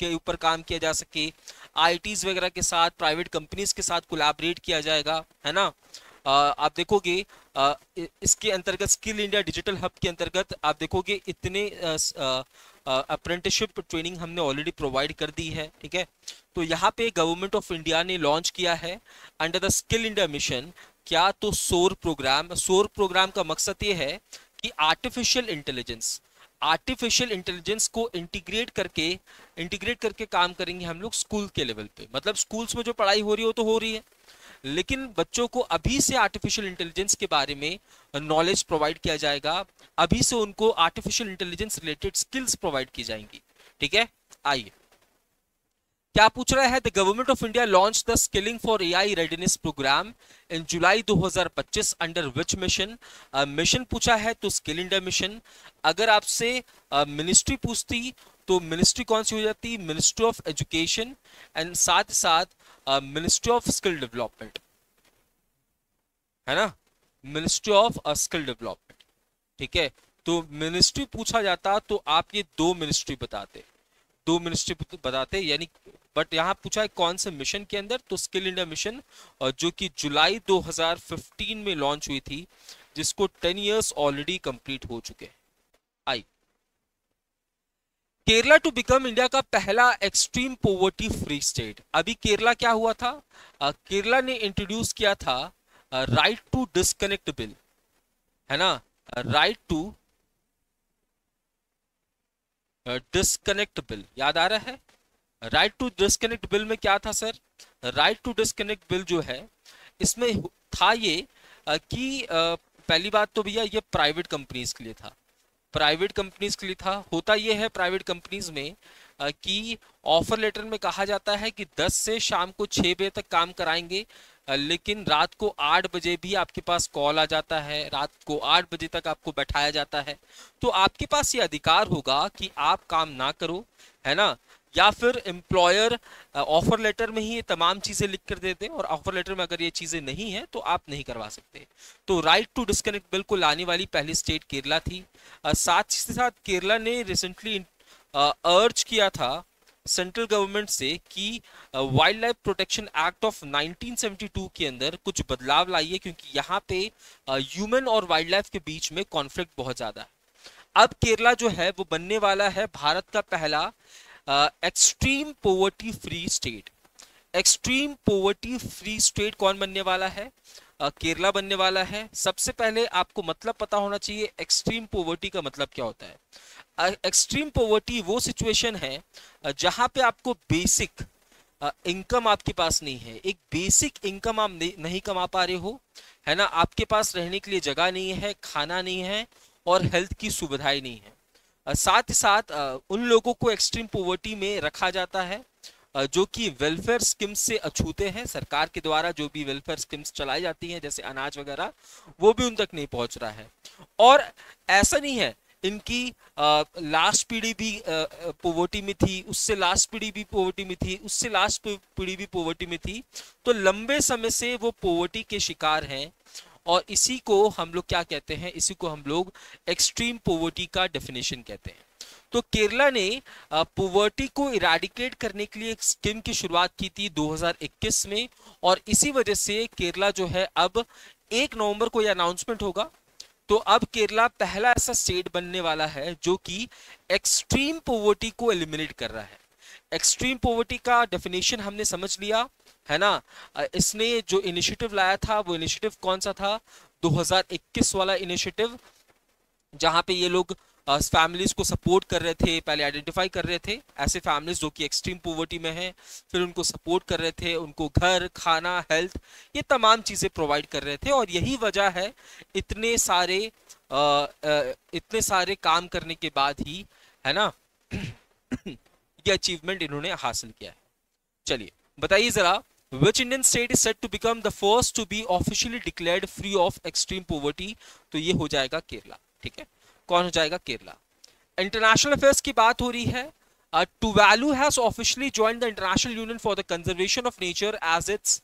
के ऊपर काम किया जा सके, आईटीज वगैरह के साथ, प्राइवेट कंपनीज के साथ कोलैबोरेट किया जाएगा, है ना। आप देखोगे इसके अंतर्गत स्किल इंडिया डिजिटल हब के अंतर्गत आप देखोगे इतने अप्रेंटिसशिप ट्रेनिंग हमने ऑलरेडी प्रोवाइड कर दी है। ठीक है, तो यहाँ पे गवर्नमेंट ऑफ इंडिया ने लॉन्च किया है under the skill India mission, क्या तो सोर प्रोग्राम। सोर प्रोग्राम का मकसद ये है कि आर्टिफिशियल इंटेलिजेंस को इंटीग्रेट करके काम करेंगे हम लोग स्कूल के लेवल पे। मतलब स्कूल्स में जो पढ़ाई हो रही है वो तो हो रही है, लेकिन बच्चों को अभी से आर्टिफिशियल इंटेलिजेंस के बारे में नॉलेज प्रोवाइड किया जाएगा, अभी से उनको artificial intelligence related skills provide की जाएंगी। ठीक है, आइए क्या पूछ रहा है, the Government of India launch the skilling for AI readiness programme in July 2025 under which mission. Mission पूछा है तो स्किल इंडिया मिशन। अगर आपसे मिनिस्ट्री पूछती तो मिनिस्ट्री कौन सी हो जाती, मिनिस्ट्री ऑफ एजुकेशन एंड साथ साथ मिनिस्ट्री ऑफ स्किल डेवलपमेंट, है ना, मिनिस्ट्री ऑफ स्किल डेवलपमेंट। ठीक है, तो मिनिस्ट्री पूछा जाता तो आप ये दो मिनिस्ट्री बताते यानी, बट यहाँ पूछा है कौन से मिशन के अंदर, तो स्किल इंडिया मिशन, जो कि जुलाई 2015 में लॉन्च हुई थी, जिसको 10 इयर्स ऑलरेडी कंप्लीट हो चुके हैं। आई केरला टू बिकम इंडिया का पहला एक्सट्रीम पॉवर्टी फ्री स्टेट। अभी केरला क्या हुआ था, केरला ने इंट्रोड्यूस किया था राइट टू डिस्कनेक्ट बिल, है ना, राइट टू डिस्कनेक्ट बिल, याद आ रहा है। राइट टू डिस्कनेक्ट बिल में क्या था sir, right to disconnect bill जो है इसमें था ये कि पहली बात तो भैया ये प्राइवेट कंपनीज के लिए था, प्राइवेट कंपनीज के लिए था। होता ये है प्राइवेट कंपनीज में कि ऑफर लेटर में कहा जाता है कि 10 से शाम को 6 बजे तक काम कराएंगे, लेकिन रात को 8 बजे भी आपके पास कॉल आ जाता है, रात को 8 बजे तक आपको बैठाया जाता है। तो आपके पास ये अधिकार होगा कि आप काम ना करो, है ना, या फिर एम्प्लॉयर ऑफर लेटर में ही ये तमाम चीजें लिख कर देते हैं और ऑफर लेटर में अगर ये चीजें नहीं है तो आप नहीं करवा सकते। तो राइट टू डिस्कनेक्ट बिल को लाने वाली पहली स्टेट केरला थी। साथ ही साथ केरला ने रिसेंटली अर्ज किया था सेंट्रल गवर्नमेंट से कि wild life protection act of 1972 के अंदर कुछ बदलाव लाइए, क्योंकि यहाँ पे ह्यूमन और वाइल्ड लाइफ के बीच में कॉन्फ्लिक्ट बहुत ज्यादा है। अब केरला जो है वो बनने वाला है भारत का पहला extreme poverty free state. Extreme poverty free state कौन बनने वाला है, केरला बनने वाला है। सबसे पहले आपको मतलब पता होना चाहिए एक्सट्रीम पॉवर्टी का मतलब क्या होता है। एक्सट्रीम पॉवर्टी वो सिचुएशन है जहां पे आपको बेसिक इनकम आपके पास नहीं है, एक बेसिक इनकम आप नहीं कमा पा रहे हो, है ना, आपके पास रहने के लिए जगह नहीं है, खाना नहीं है और हेल्थ की सुविधाएं नहीं है। साथ ही साथ उन लोगों को एक्सट्रीम पॉवर्टी में रखा जाता है जो कि वेलफेयर स्कीम्स से अछूते हैं। सरकार के द्वारा जो भी वेलफेयर स्कीम्स चलाई जाती हैं जैसे अनाज वगैरह, वो भी उन तक नहीं पहुंच रहा है। और ऐसा नहीं है इनकी लास्ट पीढ़ी भी पॉवर्टी में थी, उससे लास्ट पीढ़ी भी पॉवर्टी में थी, उससे लास्ट पीढ़ी भी पॉवर्टी में थी। तो लंबे समय से वो पॉवर्टी के शिकार हैं, और इसी को हम लोग क्या कहते हैं, इसी को हम लोग एक्सट्रीम पॉवर्टी का डेफिनेशन कहते हैं। तो केरला ने पॉवर्टी को इराडिकेट करने के लिए एक स्कीम की शुरुआत की थी 2021 में, और इसी वजह से केरला जो है अब 1 नवंबर को यह अनाउंसमेंट होगा। तो अब केरला पहला ऐसा स्टेट बनने वाला है जो कि एक्सट्रीम पॉवर्टी को एलिमिनेट कर रहा है। एक्सट्रीम पॉवर्टी का डेफिनेशन हमने समझ लिया है ना। इसने जो इनिशिएटिव लाया था वो इनिशिएटिव कौन सा था, 2021 वाला इनिशिएटिव, जहां पे ये लोग फैमिलीज को सपोर्ट कर रहे थे, पहले आइडेंटिफाई कर रहे थे ऐसे फैमिलीज जो कि एक्सट्रीम पॉवर्टी में हैं, फिर उनको सपोर्ट कर रहे थे, उनको घर, खाना, हेल्थ, ये तमाम चीजें प्रोवाइड कर रहे थे। और यही वजह है इतने सारे काम करने के बाद ही, है ना, ये अचीवमेंट इन्होंने हासिल किया है। चलिए बताइए जरा, Which Indian state is said to become the first to be officially declared free of extreme poverty? तो ये हो जाएगा केरला। ठीक है, कौन हो जाएगा, केरला। इंटरनेशनल अफेयर्स की बात हो रही है। Tuvalu has officially joined the International Union for the Conservation of Nature as its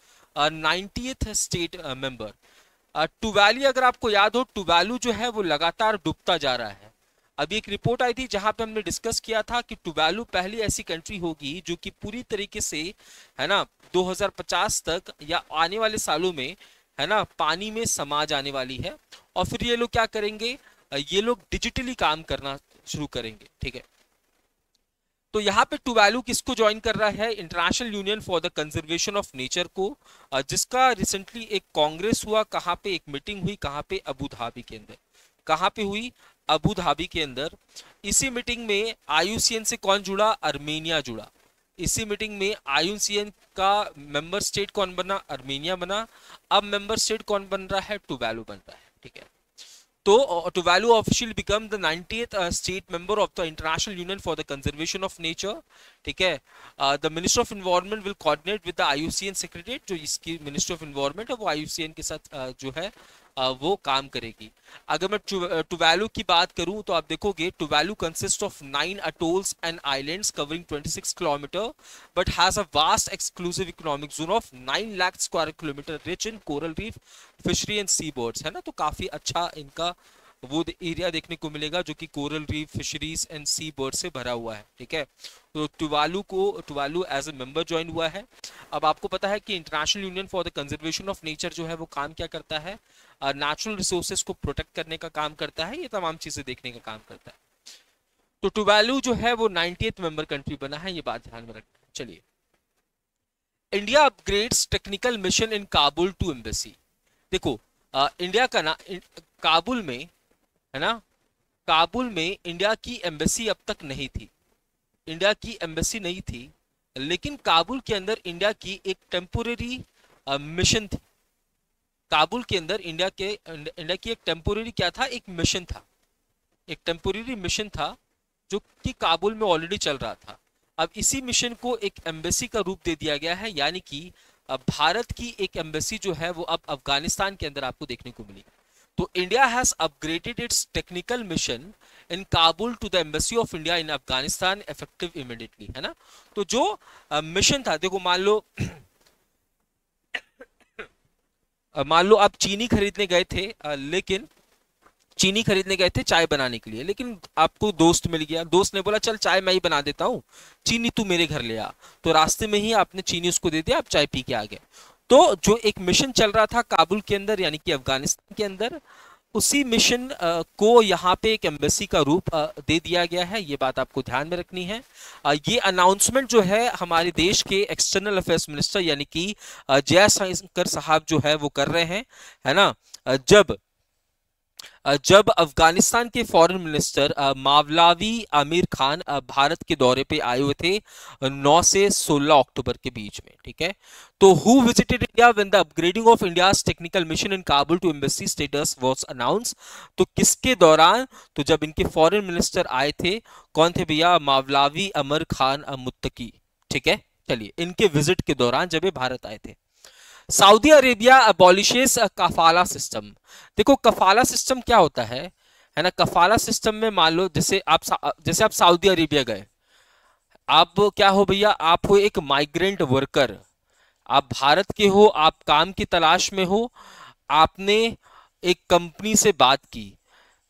90th state member. टुवाली, अगर आपको याद हो, टुवालू जो है वो लगातार डूबता जा रहा है। अभी एक रिपोर्ट आई थी जहां पे हमने डिस्कस किया था कि टुवालू पहली ऐसी कंट्री होगी जो कि पूरी तरीके से, है ना, 2050 तक या आने वाले सालों में, है ना, पानी में समा जाने वाली है। और फिर ये लोग क्या करेंगे, ये लोग डिजिटली काम करना शुरू करेंगे। ठीक है, तो यहाँ पे टुवालू किसको ज्वाइन कर रहा है, international union for the conservation of nature को, जिसका रिसेंटली एक कांग्रेस हुआ। कहाँ पे एक मीटिंग हुई, कहाँ पे, अबू धाबी के अंदर। कहाँ पे हुई, अबू धाबी के अंदर। इसी मीटिंग में आईयूसीएन से कौन जुड़ा, अर्मेनिया जुड़ा। इसी मीटिंग में आईयूसीएन का मेंबर स्टेट कौन बना, अर्मेनिया बना। अब मेंबर स्टेट कौन बन रहा है, टुवालू बन रहा है। ठीक है, तो Tuvalu officially become the 90th state member of the International Union for the Conservation of Nature. ठीक है, the Minister of Environment will coordinate with the IUCN Secretariat, जो इसकी Minister of Environment है वो IUCN के साथ जो है वो काम करेगी। अगर मैं टुवालू की बात करूं तो आप देखोगे Tuvalu consist of 9 atolls and islands covering 26 kilometre, but has a vast exclusive economic zone of 9 lakh square kilometer rich in coral reef, fishery and sea birds, है ना। तो काफी अच्छा इनका वो एरिया देखने को मिलेगा जो कि coral reef, fisheries and sea bird से भरा हुआ है। ठीक है, तो Tuvalu as a member join हुआ है। अब आपको पता है कि international union for the conservation of nature जो है वो काम क्या करता है, नेचुरल रिसोर्सेज को प्रोटेक्ट करने का काम करता है, ये तमाम चीजें देखने का काम करता है। तो टुवालू जो है वो 90th मेंबर कंट्री बना है, ये बात ध्यान में रखना। चलिए, India upgrades technical mission in Kabul to embassy. देखो इंडिया का ना काबुल में, है ना, काबुल में इंडिया की एम्बेसी अब तक नहीं थी, इंडिया की एम्बेसी नहीं थी, लेकिन काबुल के अंदर इंडिया की एक टेम्पोरेरी मिशन थी। काबुल के अंदर इंडिया की एक टेम्पोरेरी क्या था, एक मिशन था, एक टेम्पोरेरी मिशन था जो कि काबुल में ऑलरेडी चल रहा था। अब इसी मिशन को एक एम्बेसी का रूप दे दिया गया है, यानी कि भारत की एक एम्बेसी जो है वो अब अफगानिस्तान के अंदर आपको देखने को मिली। तो India has upgraded its technical mission in Kabul to the embassy of India in Afghanistan effective immediately, है ना। तो जो मिशन था, देखो मान लो आप चीनी खरीदने गए थे, लेकिन चीनी खरीदने गए थे चाय बनाने के लिए, लेकिन आपको दोस्त मिल गया, दोस्त ने बोला चल चाय मैं ही बना देता हूँ, चीनी तू मेरे घर ले आ। तो रास्ते में ही आपने चीनी उसको दे दिया, आप चाय पी के आ गए। तो जो एक मिशन चल रहा था काबुल के अंदर यानी कि अफगानिस्तान के अंदर, उसी मिशन को यहाँ पे एक एम्बेसी का रूप दे दिया गया है, ये बात आपको ध्यान में रखनी है। ये अनाउंसमेंट जो है हमारे देश के एक्सटर्नल अफेयर्स मिनिस्टर यानी कि जयशंकर साहब जो है वो कर रहे हैं, है ना। जब अफगानिस्तान के फॉरेन मिनिस्टर मावलावी आमिर खान भारत के दौरे पे आए हुए थे 9 से 16 अक्टूबर के बीच में। ठीक है, तो who visited India when the upgrading of India's technical mission in Kabul to embassy status was announce. तो किसके दौरान, तो जब इनके फॉरेन मिनिस्टर आए थे, कौन थे भैया, मावलावी आमिर खान मुत्तकी। ठीक है, चलिए, इनके विजिट के दौरान जब ये भारत आए थे। Saudi Arabia abolishes kafala system. देखो कफाला सिस्टम क्या होता है, है ना। कफाला सिस्टम में मान लो जैसे आप सऊदी अरेबिया गए, आप क्या हो भैया, आप हो एक माइग्रेंट वर्कर, आप भारत के हो, आप काम की तलाश में हो, आपने एक कंपनी से बात की,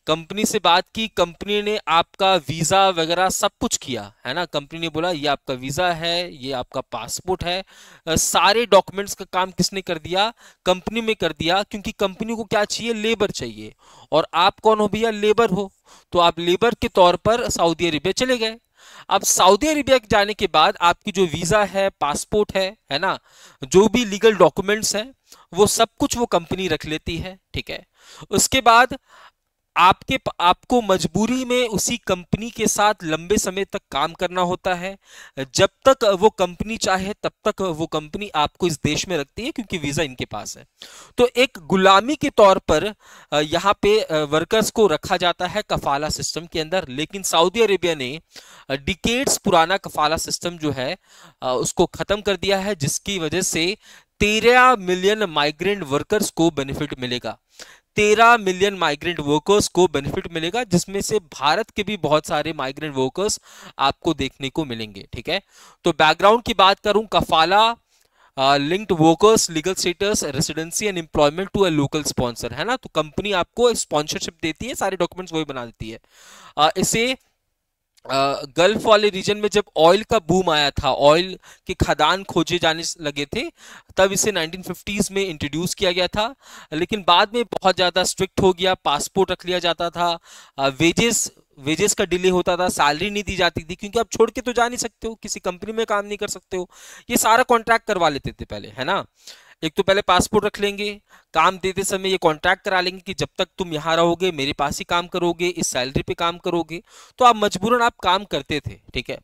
कंपनी ने आपका वीजा वगैरह सब कुछ किया, है ना। कंपनी ने बोला ये आपका वीजा है, ये आपका पासपोर्ट है, सारे डॉक्यूमेंट्स का काम किसने कर दिया, कंपनी में कर दिया, क्योंकि कंपनी को क्या चाहिए, लेबर चाहिए। और आप कौन हो भैया, लेबर हो, तो आप लेबर के तौर पर सऊदी अरेबिया चले गए। अब सऊदी अरेबिया जाने के बाद आपकी जो वीजा है, पासपोर्ट है ना, जो भी लीगल डॉक्यूमेंट्स है, वो सब कुछ वो कंपनी रख लेती है, ठीक है। उसके बाद आपको मजबूरी में उसी कंपनी के साथ लंबे समय तक काम करना होता है। जब तक वो कंपनी चाहे तब तक वो कंपनी आपको इस देश में रखती है, क्योंकि वीजा इनके पास है। तो एक गुलामी के तौर पर यहाँ पे वर्कर्स को रखा जाता है कफाला सिस्टम के अंदर। लेकिन सऊदी अरेबिया ने डिकेड्स पुराना कफाला सिस्टम जो है उसको खत्म कर दिया है, जिसकी वजह से 13 मिलियन माइग्रेंट वर्कर्स को बेनिफिट मिलेगा। 13 मिलियन माइग्रेंट वर्कर्स को बेनिफिट मिलेगा, जिसमें से भारत के भी बहुत सारे माइग्रेंट वर्कर्स आपको देखने को मिलेंगे, ठीक है। तो बैकग्राउंड की बात करूं, kafala linked workers legal status residency and employment to a local sponsor, है ना। तो कंपनी आपको स्पॉन्सरशिप देती है, सारे डॉक्यूमेंट्स वही बना देती है। इसे गल्फ वाले रीजन में जब ऑयल का बूम आया था, ऑयल के खदान खोजे जाने लगे थे, तब इसे 1950s में इंट्रोड्यूस किया गया था। लेकिन बाद में बहुत ज़्यादा स्ट्रिक्ट हो गया, पासपोर्ट रख लिया जाता था, वेजेस का डिले होता था, सैलरी नहीं दी जाती थी, क्योंकि आप छोड़ के तो जा नहीं सकते हो, किसी कंपनी में काम नहीं कर सकते हो, ये सारा कॉन्ट्रैक्ट करवा लेते थे पहले, है ना। एक तो पहले पासपोर्ट रख लेंगे, काम देते समय ये कॉन्ट्रैक्ट करा लेंगे कि जब तक तुम यहाँ रहोगे मेरे पास ही काम करोगे, इस सैलरी पे काम करोगे, तो आप मजबूरन आप काम करते थे, ठीक है।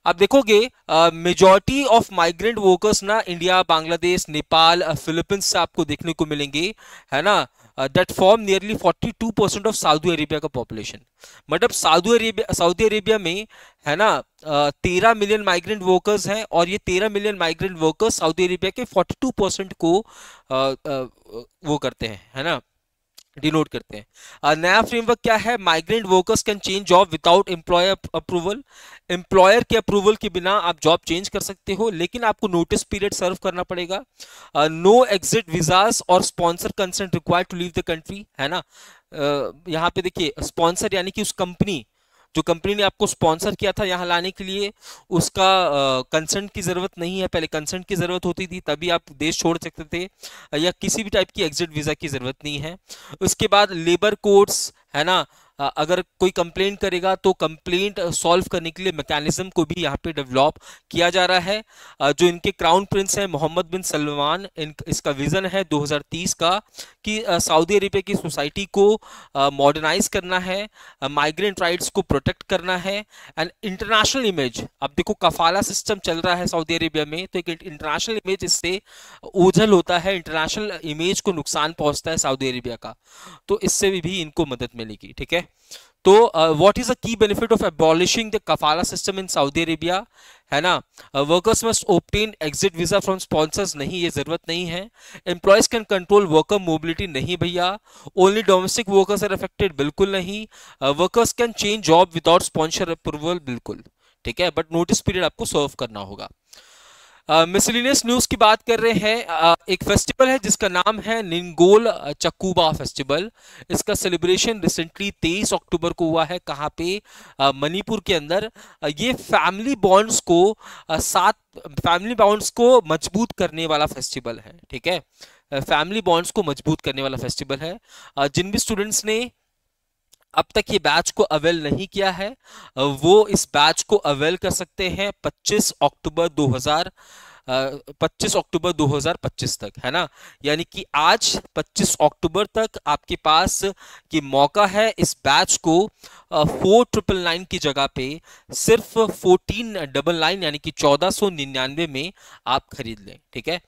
आप देखोगे मेजॉरिटी ऑफ माइग्रेंट वर्कर्स ना इंडिया, बांग्लादेश, नेपाल, फिलीपींस से आपको देखने को मिलेंगे, है ना। That form nearly 42% of Saudi Arabia का पॉपुलेशन। मतलब सऊदी अरेबिया में, है ना, 13 मिलियन माइग्रेंट वर्कर्स हैं, और ये 13 million migrant workers Saudi Arabia के 42% को वो करते हैं, है ना, डिनोट करते हैं। नया फ्रेमवर्क क्या है, migrant workers can change job without employer approval. Employer के अप्रूवल के बिना आप जॉब चेंज कर सकते हो, लेकिन आपको नोटिस पीरियड सर्व करना पड़ेगा। नो एग्जिट वीजास और sponsor consent required to leave the country, है ना। यहाँ पे देखिए, स्पॉन्सर यानी कि उस कंपनी, जो कंपनी ने आपको स्पॉन्सर किया था यहाँ लाने के लिए, उसका कंसेंट की जरूरत नहीं है। पहले कंसेंट की जरूरत होती थी, तभी आप देश छोड़ सकते थे, या किसी भी टाइप की एग्जिट वीजा की जरूरत नहीं है। उसके बाद लेबर कोड्स, है ना, अगर कोई कंप्लेंट करेगा तो कंप्लेंट सॉल्व करने के लिए मैकेनिज्म को भी यहाँ पे डेवलप किया जा रहा है। जो इनके क्राउन प्रिंस हैं मोहम्मद बिन सलमान, इसका विजन है 2030 का कि सऊदी अरेबिया की सोसाइटी को मॉडर्नाइज करना है, माइग्रेंट राइट्स को प्रोटेक्ट करना है, एंड इंटरनेशनल इमेज। अब देखो कफाला सिस्टम चल रहा है सऊदी अरेबिया में, तो एक इंटरनेशनल इमेज इससे ओझल होता है, इंटरनेशनल इमेज को नुकसान पहुंचता है सऊदी अरेबिया का, तो इससे भी इनको मदद मिलेगी, ठीक है। तो what is the key benefit of abolishing the kafala system in Saudi Arabia, है ना। Workers must obtain exit visa from sponsors, नहीं, ये जरूरत नहीं है। Employers can control worker mobility, नहीं भैया। Only domestic workers are affected, बिल्कुल नहीं। Workers can change job without sponsor approval, बिल्कुल, ठीक है, बट नोटिस पीरियड आपको सर्व करना होगा। मिसलिनियस न्यूज की बात कर रहे हैं। एक फेस्टिवल है जिसका नाम है निंगोल चक्कूबा फेस्टिवल। इसका सेलिब्रेशन रिसेंटली 23 अक्टूबर को हुआ है, कहाँ पे, मणिपुर के अंदर। ये फैमिली बॉन्ड्स को मजबूत करने वाला फेस्टिवल है, ठीक है। फैमिली बॉन्ड्स को मजबूत करने वाला फेस्टिवल है। जिन भी स्टूडेंट्स ने अब तक ये बैच को अवेल नहीं किया है, वो इस बैच को अवेल कर सकते हैं 25 अक्टूबर 2025 तक, है ना। यानी कि आज 25 अक्टूबर तक आपके पास ये मौका है इस बैच को 4999 की जगह पे सिर्फ 1499 यानी कि 1499 में आप खरीद लें, ठीक है।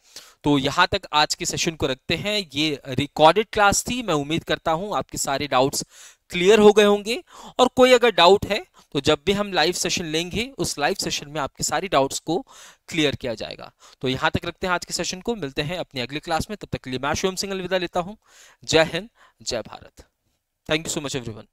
तो यहां तक आज के सेशन को रखते हैं। ये रिकॉर्डेड क्लास थी, मैं उम्मीद करता हूं आपके सारे डाउट्स क्लियर हो गए होंगे। और कोई अगर डाउट है तो जब भी हम लाइव सेशन लेंगे, उस लाइव सेशन में आपके सारी डाउट्स को क्लियर किया जाएगा। तो यहां तक रखते हैं आज के सेशन को, मिलते हैं अपनी अगली क्लास में। तब तक के लिए मैं शिवम सिंह अलविदा लेता हूं। जय हिंद, जय Bharat. Thank you so much everyone.